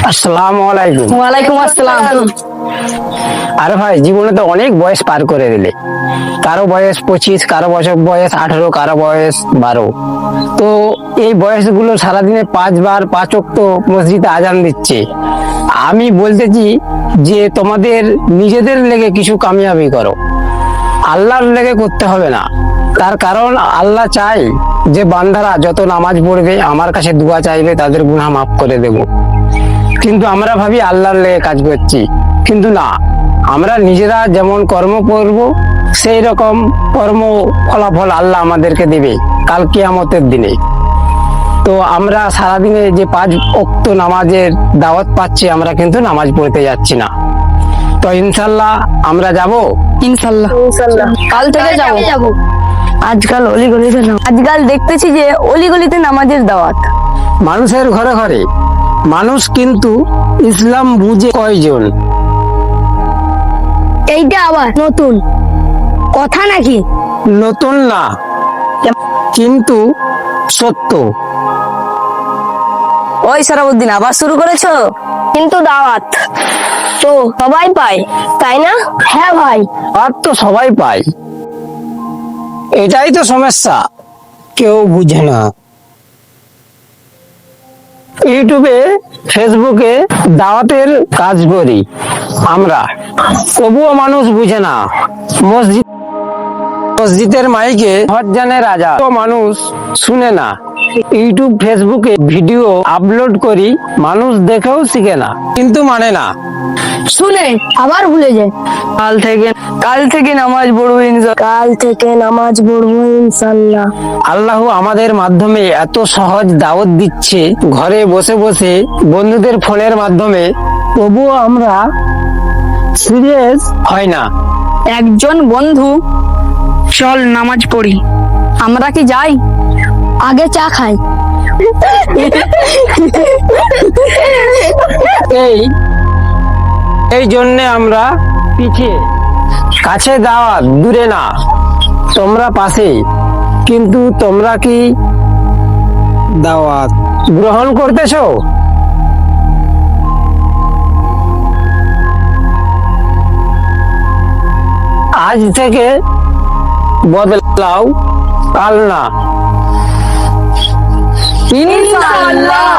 আসসালামু আলাইকুম। ওয়ালাইকুম আসসালাম। আরে ভাই, জীবনে তো অনেক বয়স পার করে দিলে। কারো বয়স 25, কারো বয়স 18, কারো বয়স 12। তো এই বয়সগুলো সারাদিনে 5 বার 5 ওয়াক্ত মসজিদে আজান দিচ্ছে। আমি বলতেছি যে তোমাদের নিজেদের লেগে কিছু কামিয়াবি করো, আল্লাহর লেগে করতে হবে না। তার কারণ আল্লাহ চাই যে বান্দারা যত নামাজ পড়বে, আমার কাছে দোয়া চাইবে, তাদের গুনাহ মাফ করে দেব। কিন্তু আমরা ভাবি আল্লাহর লেগে কাজ করছি, কিন্তু না। আমরা নিজেরা যেমন কর্ম করব, সেই রকম কর্ম ফলাফল আল্লাহ আমাদেরকে দেবে কাল কিয়ামতের দিনে। তো আমরা সারাদিনে যে 5 ওয়াক্ত নামাজের দাওয়াত পাচ্ছি, আমরা কিন্তু নামাজ পড়তে যাচ্ছি না। তো ইনশাল্লাহ আমরা যাব। ইনশাল্লাহ কাল থেকে যাব। আজকাল দেখতেছি যে অলিগলিতে নামাজের দাওয়াত। মানুষের ঘরে ঘরে। মানুষ কিন্তু ইসলাম বুঝে কয়জন? এইটা আবার নতুন কথা নাকি? নতুন না, কিন্তু সত্য। ওই সারাউদ্দিন, আবার শুরু করেছো? কিন্তু দাওয়াত তো সবাই পায়, তাই না? হ্যাঁ ভাই, আর তো সবাই পায়, এটাই তো সমস্যা, কেউ বুঝে না। ইউটিউবে, ফেসবুকে দাওয়াতের কাজ করি আমরা, তবুও মানুষ বুঝে না। মসজিদের মাইকে হজ্জানের রাজা তো মানুষ শুনে না। ইউটিউব, ফেসবুকে ভিডিও আপলোড করি, মানুষ দেখেও শিখে না, কিন্তু মানে না। শুনে আবার ভুলে যায়। কাল থেকে নামাজ পড়বো কাল থেকে নামাজ পড়বো ইনশাল্লাহ। আল্লাহ আমাদের মাধ্যমে এত সহজ দাওয়াত দিচ্ছে, ঘরে বসে বসে বন্ধুদের ফোনের মাধ্যমে, তবুও আমরা সিরিয়াস হয় না। একজন বন্ধু, চল নামাজ পড়ি, আমরা কি যাই? আগে চা খাই। এই জন্য আমরা পিছিয়ে। কাছে দাওয়াত, দূরে না। তোমরা পাশে, কিন্তু তোমরা কি দাওয়াত গ্রহণ করতেছো? আজ থেকে বদলাও, কাল না। ইনশাআল্লাহ।